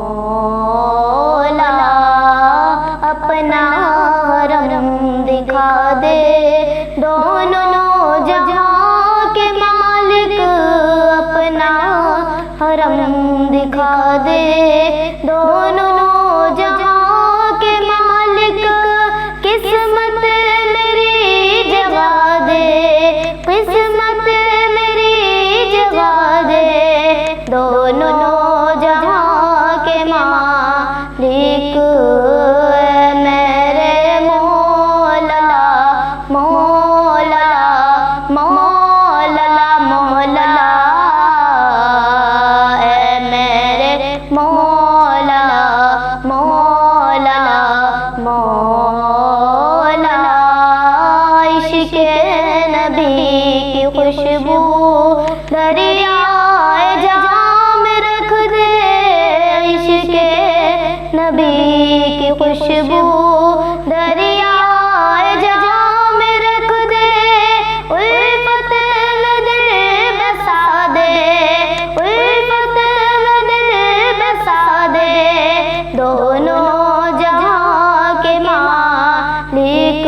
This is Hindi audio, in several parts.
मौला अपना हरम दिखा दे, दोनों जहां के मालिक अपना हरम दिखा दे, दोनों जहां के मालिक किस्मत मेरी जगा दे, किस्मत मेरी जगा दे, दोनों जहां के मालिक मेरे मौला मौला मौला मौला मेरे मौला मौला मौला। इश्क़ नबी की खुशबू दरियाए जहां में रख दे, इश्क़ नबी की खुशबू दरियाए जहां में रख दे, उल्फत में दिल बसा दे, उल्फत में दिल बसा दे, दोनों जहां के मालिक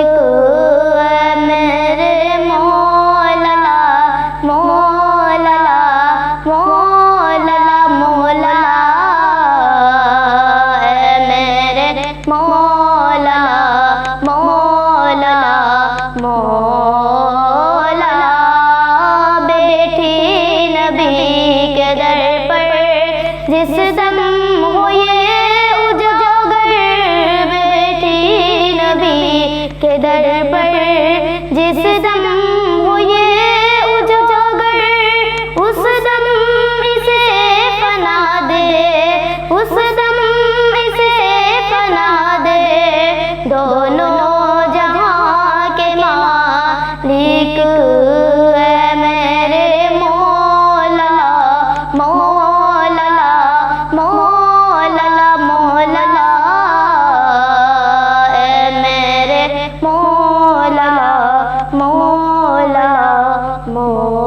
मेरे मौला मौला मौला मौला मेरे मौला मौला मौला। बैठी नबी के दर पर जिस दम हो ये उजागर, बैठी नबी के दर पर जिस दम हो ये उजागर, उस दम इसे फना दे, उस दम इसे फना दे, दोनों जहां के मालिक मेरे मौला मौला मौला मौला मेरे मौला मौला मौला।